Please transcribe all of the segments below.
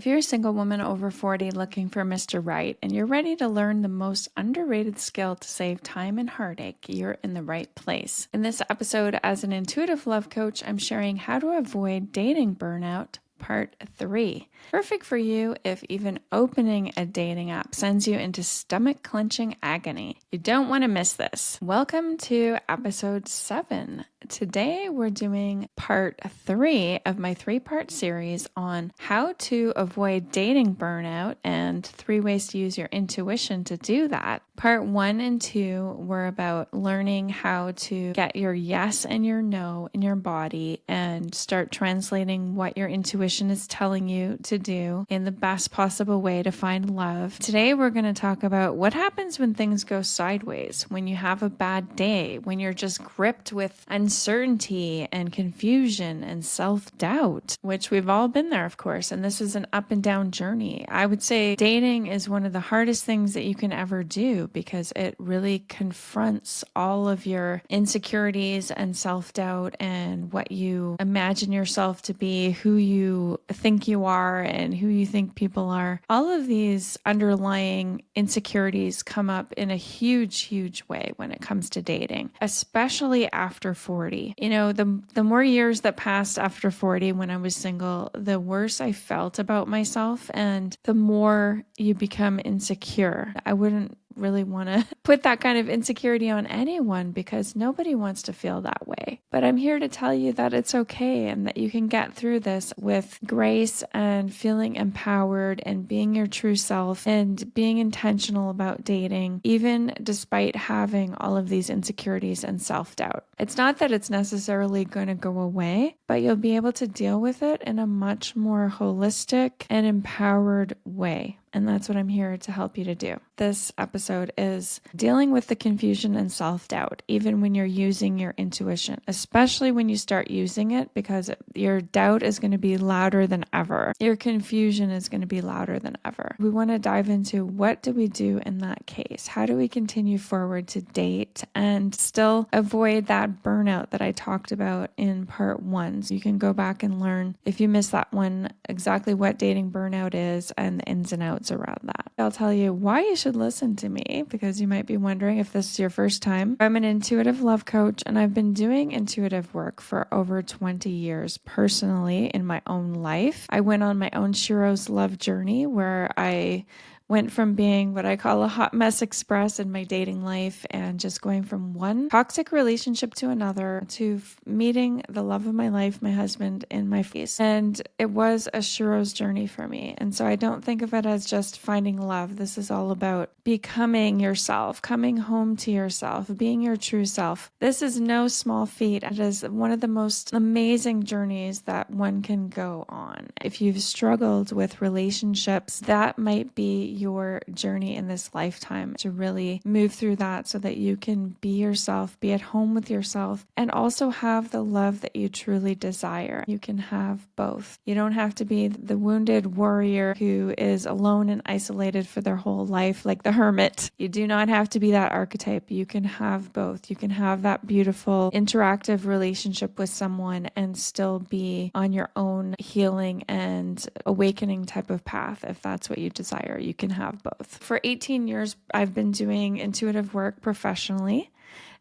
If you're a single woman over 40 looking for Mr. Right and you're ready to learn the most underrated skill to save time and heartache, you're in the right place. In this episode, as an intuitive love coach, I'm sharing how to avoid dating burnout. Part 3. Perfect for you if even opening a dating app sends you into stomach-clenching agony. You don't want to miss this. Welcome to episode 7. Today we're doing part 3 of my 3-part series on how to avoid dating burnout and 3 ways to use your intuition to do that. Part 1 and 2 were about learning how to get your yes and your no in your body and start translating what your intuition is telling you to do in the best possible way to find love. Today we're going to talk about what happens when things go sideways, when you have a bad day, when you're just gripped with uncertainty and confusion and self-doubt, which we've all been there, of course, and this is an up and down journey. I would say dating is one of the hardest things that you can ever do because it really confronts all of your insecurities and self-doubt and what you imagine yourself to be, who you think you are and who you think people are. All of these underlying insecurities come up in a huge way when it comes to dating, especially after 40. You know, the more years that passed after 40 when I was single, the worse I felt about myself and the more you become insecure. I wouldn't really want to put that kind of insecurity on anyone because nobody wants to feel that way. But I'm here to tell you that it's okay and that you can get through this with grace and feeling empowered and being your true self and being intentional about dating, even despite having all of these insecurities and self-doubt. It's not that it's necessarily going to go away, but you'll be able to deal with it in a much more holistic and empowered way. And that's what I'm here to help you to do. This episode is dealing with the confusion and self-doubt, even when you're using your intuition, especially when you start using it, because your doubt is going to be louder than ever. Your confusion is going to be louder than ever. We want to dive into what do we do in that case? How do we continue forward to date and still avoid that burnout that I talked about in part 1? So you can go back and learn, if you missed that one, exactly what dating burnout is and the ins and outs around that. I'll tell you why you should listen to me, because you might be wondering if this is your first time. I'm an intuitive love coach and I've been doing intuitive work for over 20 years personally in my own life. I went on my own Shiro's love journey where I went from being what I call a hot mess express in my dating life and just going from one toxic relationship to another to meeting the love of my life, my husband, in my face. And it was a Shiro's journey for me. And so I don't think of it as just finding love. This is all about becoming yourself, coming home to yourself, being your true self. This is no small feat. It is one of the most amazing journeys that one can go on. If you've struggled with relationships, that might be your journey in this lifetime, to really move through that so that you can be yourself, be at home with yourself, and also have the love that you truly desire. You can have both. You don't have to be the wounded warrior who is alone and isolated for their whole life like the hermit. You do not have to be that archetype. You can have both. You can have that beautiful interactive relationship with someone and still be on your own healing and awakening type of path if that's what you desire. You can have both. For 18 years, I've been doing intuitive work professionally.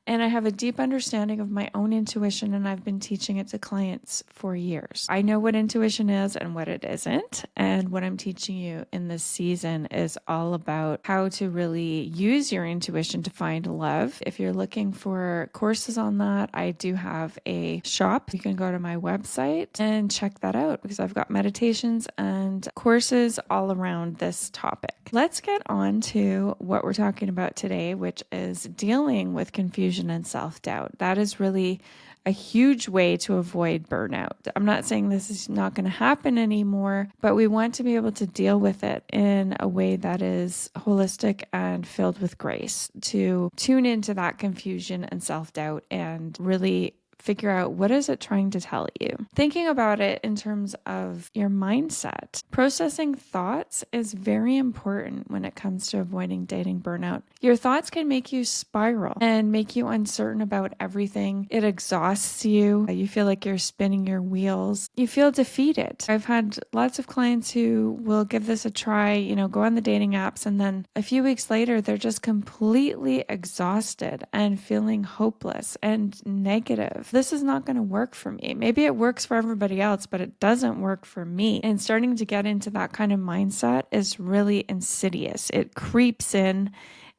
And I have a deep understanding of my own intuition, and I've been teaching it to clients for years. I know what intuition is and what it isn't. And what I'm teaching you in this season is all about how to really use your intuition to find love. If you're looking for courses on that, I do have a shop. You can go to my website and check that out because I've got meditations and courses all around this topic. Let's get on to what we're talking about today, which is dealing with confusion and self-doubt. That is really a huge way to avoid burnout. I'm not saying this is not going to happen anymore, but we want to be able to deal with it in a way that is holistic and filled with grace, to tune into that confusion and self-doubt and really figure out what is it trying to tell you. Thinking about it in terms of your mindset, processing thoughts is very important when it comes to avoiding dating burnout. Your thoughts can make you spiral and make you uncertain about everything. It exhausts you. You feel like you're spinning your wheels. You feel defeated. I've had lots of clients who will give this a try, go on the dating apps, and then a few weeks later, they're just completely exhausted and feeling hopeless and negative. This is not going to work for me. Maybe it works for everybody else, but it doesn't work for me. And starting to get into that kind of mindset is really insidious. It creeps in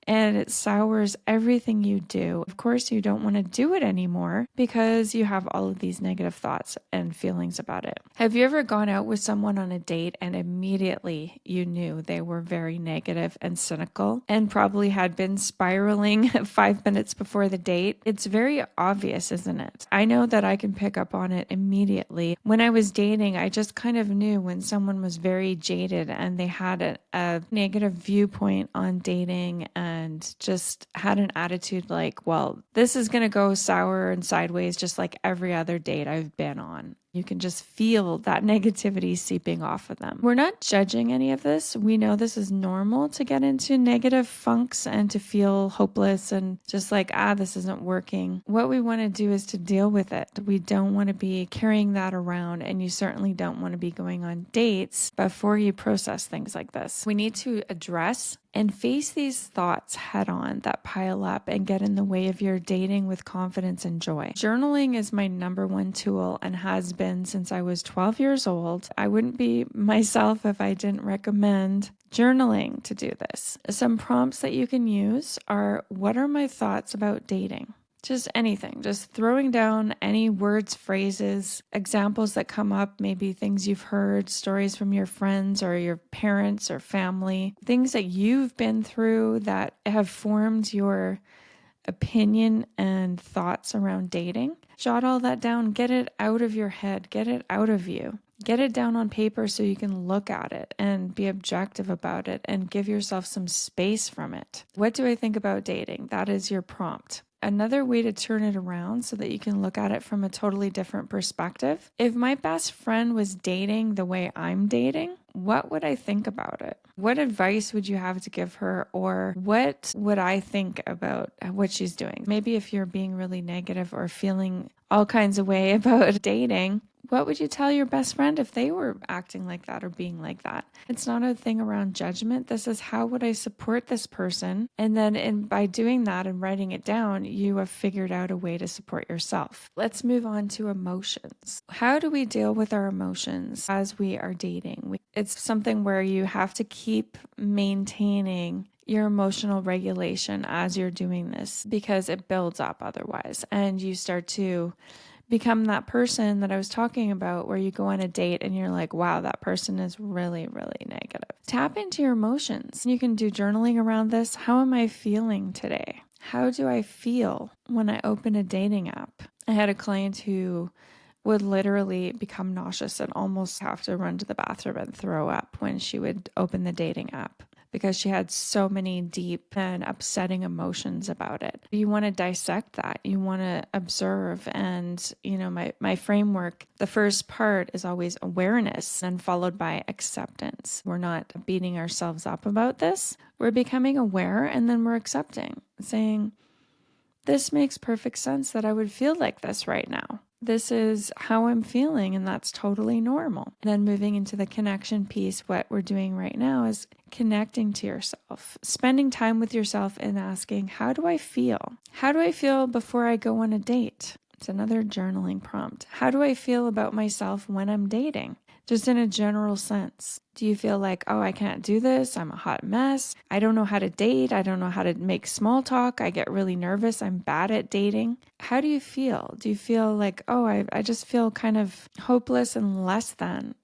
and it sours everything you do. Of course, you don't want to do it anymore because you have all of these negative thoughts and feelings about it. Have you ever gone out with someone on a date and immediately you knew they were very negative and cynical and probably had been spiraling 5 minutes before the date? It's very obvious, isn't it? I know that I can pick up on it immediately. When I was dating, I just kind of knew when someone was very jaded and they had a negative viewpoint on dating and just had an attitude like, well, this is going to go sour and sideways just like every other date I've been on. You can just feel that negativity seeping off of them. We're not judging any of this. We know this is normal to get into negative funks and to feel hopeless and just like, this isn't working. What we want to do is to deal with it. We don't want to be carrying that around, and you certainly don't want to be going on dates before you process things like this. We need to address and face these thoughts head on that pile up and get in the way of your dating with confidence and joy. Journaling is my number one tool and has been since I was 12 years old. I wouldn't be myself if I didn't recommend journaling to do this. Some prompts that you can use are, what are my thoughts about dating? Just anything, just throwing down any words, phrases, examples that come up, maybe things you've heard, stories from your friends or your parents or family, things that you've been through that have formed your opinion and thoughts around dating. Jot all that down, get it out of your head, get it out of you. Get it down on paper so you can look at it and be objective about it and give yourself some space from it. What do I think about dating? That is your prompt. Another way to turn it around so that you can look at it from a totally different perspective. If my best friend was dating the way I'm dating, what would I think about it? What advice would you have to give her, or what would I think about what she's doing? Maybe if you're being really negative or feeling all kinds of way about dating, what would you tell your best friend if they were acting like that or being like that? It's not a thing around judgment. This is, how would I support this person? And then by doing that and writing it down, you have figured out a way to support yourself. Let's move on to emotions. How do we deal with our emotions as we are dating? It's something where you have to keep maintaining your emotional regulation as you're doing this, because it builds up otherwise. And you start to become that person that I was talking about, where you go on a date and you're like, wow, that person is really, really negative. Tap into your emotions. You can do journaling around this. How am I feeling today? How do I feel when I open a dating app? I had a client who would literally become nauseous and almost have to run to the bathroom and throw up when she would open the dating app, because she had so many deep and upsetting emotions about it. You want to dissect that. You want to observe. And, my framework, the first part is always awareness and followed by acceptance. We're not beating ourselves up about this. We're becoming aware, and then we're accepting, saying, this makes perfect sense that I would feel like this right now. This is how I'm feeling, and that's totally normal. Then moving into the connection piece, what we're doing right now is connecting to yourself, spending time with yourself and asking, how do I feel? How do I feel before I go on a date? It's another journaling prompt. How do I feel about myself when I'm dating? Just in a general sense. Do you feel like, oh, I can't do this, I'm a hot mess, I don't know how to date, I don't know how to make small talk, I get really nervous, I'm bad at dating? How do you feel? Do you feel like, oh, I just feel kind of hopeless and less than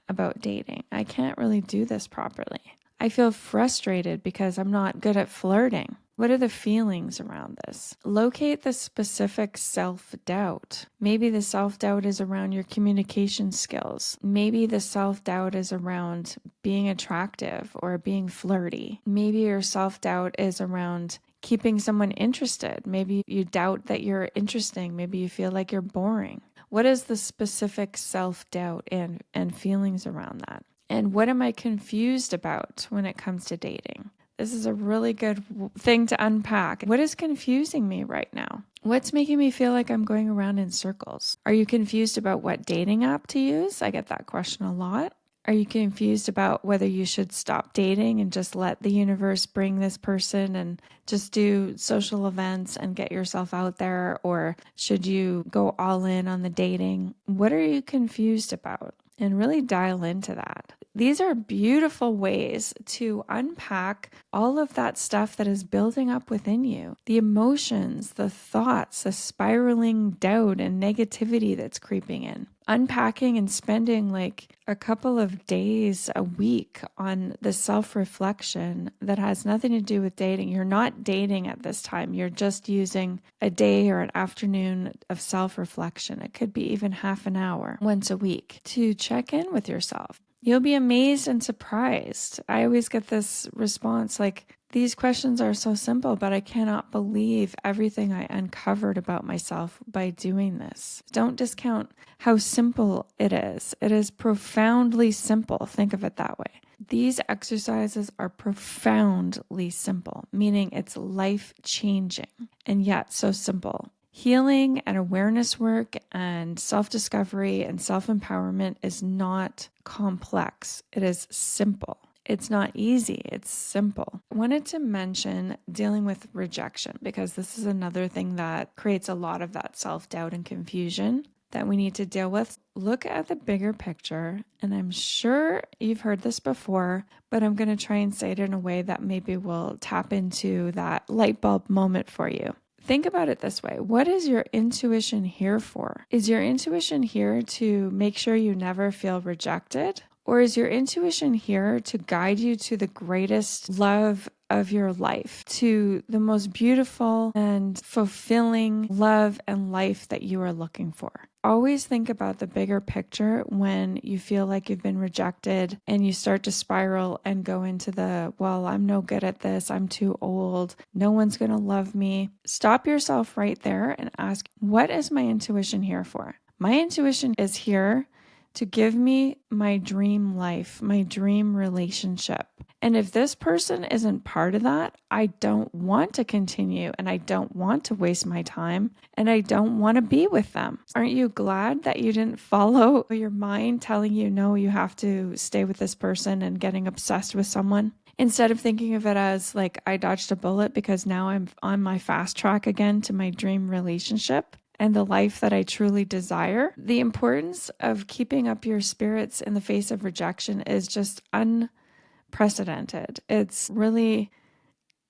about dating? I can't really do this properly. I feel frustrated because I'm not good at flirting. What are the feelings around this? Locate the specific self-doubt. Maybe the self-doubt is around your communication skills. Maybe the self-doubt is around being attractive or being flirty. Maybe your self-doubt is around keeping someone interested. Maybe you doubt that you're interesting. Maybe you feel like you're boring. What is the specific self-doubt and feelings around that? And what am I confused about when it comes to dating? This is a really good thing to unpack. What is confusing me right now? What's making me feel like I'm going around in circles? Are you confused about what dating app to use? I get that question a lot. Are you confused about whether you should stop dating and just let the universe bring this person and just do social events and get yourself out there? Or should you go all in on the dating? What are you confused about? And really dial into that. These are beautiful ways to unpack all of that stuff that is building up within you. The emotions, the thoughts, the spiraling doubt and negativity that's creeping in. Unpacking and spending like a couple of days a week on the self-reflection that has nothing to do with dating. You're not dating at this time. You're just using a day or an afternoon of self-reflection. It could be even half an hour once a week to check in with yourself. You'll be amazed and surprised. I always get this response like, these questions are so simple, but I cannot believe everything I uncovered about myself by doing this. Don't discount how simple it is. It is profoundly simple. Think of it that way. These exercises are profoundly simple, meaning it's life-changing and yet so simple. Healing and awareness work and self-discovery and self-empowerment is not complex. It is simple. It's not easy. It's simple. I wanted to mention dealing with rejection because this is another thing that creates a lot of that self-doubt and confusion that we need to deal with. Look at the bigger picture, and I'm sure you've heard this before, but I'm going to try and say it in a way that maybe will tap into that light bulb moment for you. Think about it this way. What is your intuition here for? Is your intuition here to make sure you never feel rejected? Or is your intuition here to guide you to the greatest love of your life, to the most beautiful and fulfilling love and life that you are looking for? Always think about the bigger picture when you feel like you've been rejected and you start to spiral and go into the, well, I'm no good at this. I'm too old. No one's going to love me. Stop yourself right there and ask, what is my intuition here for? My intuition is here to give me my dream life, my dream relationship. And if this person isn't part of that, I don't want to continue and I don't want to waste my time and I don't want to be with them. Aren't you glad that you didn't follow your mind telling you, no, you have to stay with this person and getting obsessed with someone? Instead of thinking of it as like, I dodged a bullet because now I'm on my fast track again to my dream relationship and the life that I truly desire. The importance of keeping up your spirits in the face of rejection is just unprecedented. It's really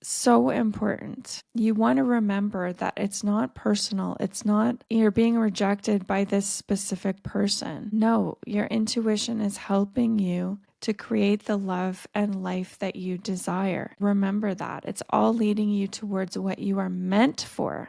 so important. You want to remember that it's not personal. It's not you're being rejected by this specific person. No, your intuition is helping you to create the love and life that you desire. Remember that. It's all leading you towards what you are meant for.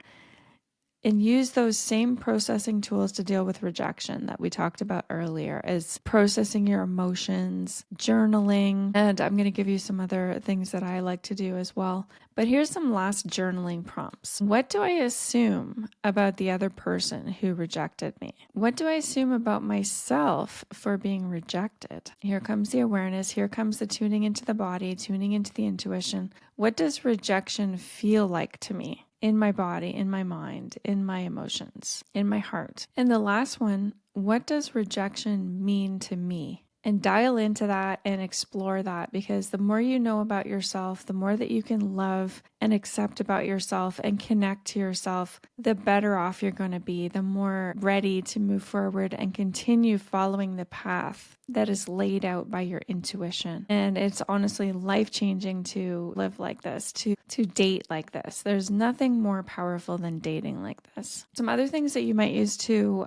And use those same processing tools to deal with rejection that we talked about earlier, as processing your emotions, journaling, and I'm going to give you some other things that I like to do as well. But here's some last journaling prompts. What do I assume about the other person who rejected me? What do I assume about myself for being rejected? Here comes the awareness. Here comes the tuning into the body, tuning into the intuition. What does rejection feel like to me? In my body, in my mind, in my emotions, in my heart. And the last one, what does rejection mean to me? And dial into that and explore that, because the more you know about yourself, the more that you can love and accept about yourself and connect to yourself, the better off you're going to be, the more ready to move forward and continue following the path that is laid out by your intuition. And it's honestly life-changing to live like this, to date like this. There's nothing more powerful than dating like this. Some other things that you might use to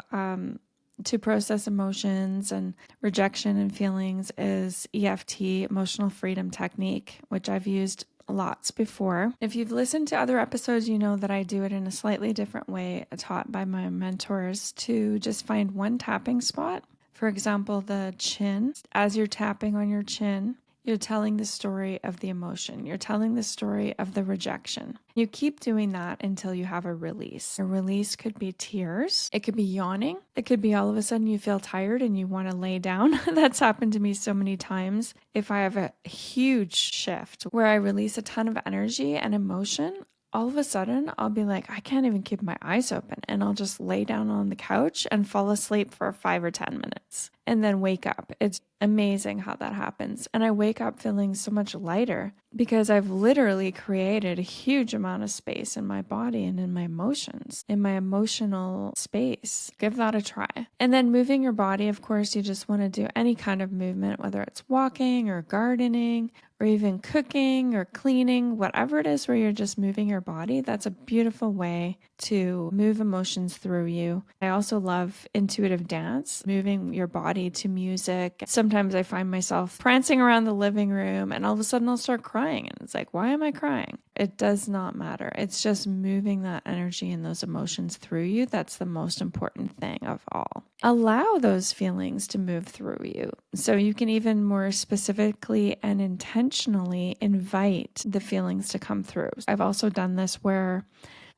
process emotions and rejection and feelings is EFT, emotional freedom technique, which I've used lots before. If you've listened to other episodes, you know that I do it in a slightly different way, taught by my mentors, to just find one tapping spot. For example, the chin. As you're tapping on your chin, You're telling the story of the emotion. You're telling the story of the rejection. You keep doing that until you have a release. A release could be tears. It could be yawning. It could be all of a sudden you feel tired and you want to lay down. That's happened to me so many times. If I have a huge shift where I release a ton of energy and emotion, all of a sudden I'll be like, I can't even keep my eyes open. And I'll just lay down on the couch and fall asleep for 5 or 10 minutes and then wake up. It's amazing how that happens. And I wake up feeling so much lighter because I've literally created a huge amount of space in my body and in my emotions, in my emotional space. Give that a try. And then moving your body, of course, you just want to do any kind of movement, whether it's walking or gardening or even cooking or cleaning, whatever it is where you're just moving your body. That's a beautiful way to move emotions through you. I also love intuitive dance, moving your body to music. Sometimes I find myself prancing around the living room and all of a sudden I'll start crying. And it's like, why am I crying? It does not matter. It's just moving that energy and those emotions through you. That's the most important thing of all. Allow those feelings to move through you. So you can even more specifically and intentionally invite the feelings to come through. I've also done this where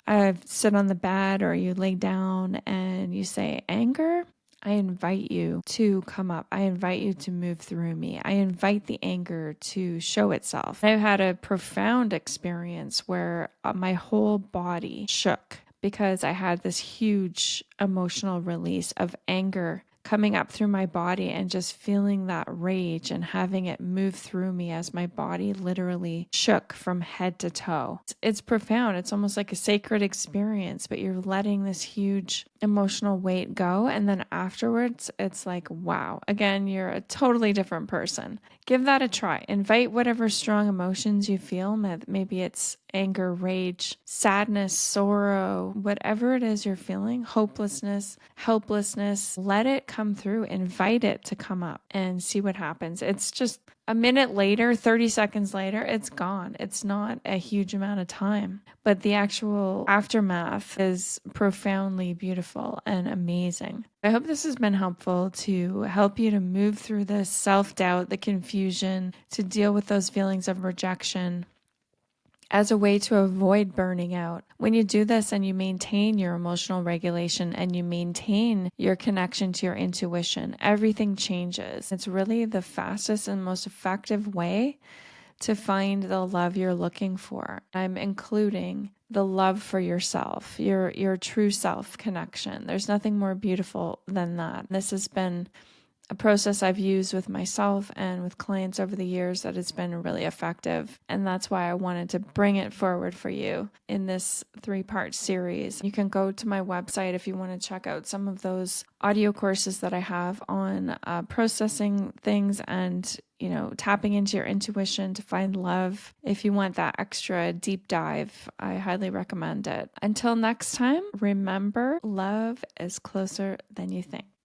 I sit on the bed or you lay down and you say, anger, I invite you to come up. I invite you to move through me. I invite the anger to show itself. I've had a profound experience where my whole body shook because I had this huge emotional release of anger coming up through my body and just feeling that rage and having it move through me as my body literally shook from head to toe. It's profound. It's almost like a sacred experience, but you're letting this huge emotional weight go. And then afterwards, it's like, wow, again, you're a totally different person. Give that a try. Invite whatever strong emotions you feel. Maybe it's anger, rage, sadness, sorrow, whatever it is you're feeling, hopelessness, helplessness, let it come through. Invite it to come up and see what happens. It's just a minute later, 30 seconds later, it's gone. It's not a huge amount of time, but the actual aftermath is profoundly beautiful and amazing. I hope this has been helpful to help you to move through this self-doubt, the confusion, to deal with those feelings of rejection as a way to avoid burning out. When you do this and you maintain your emotional regulation and you maintain your connection to your intuition, everything changes. It's really the fastest and most effective way to find the love you're looking for. I'm including the love for yourself, your true self connection. There's nothing more beautiful than that. This has been a process I've used with myself and with clients over the years that has been really effective. And that's why I wanted to bring it forward for you in this 3-part series. You can go to my website if you want to check out some of those audio courses that I have on processing things and tapping into your intuition to find love. If you want that extra deep dive, I highly recommend it. Until next time, remember, love is closer than you think.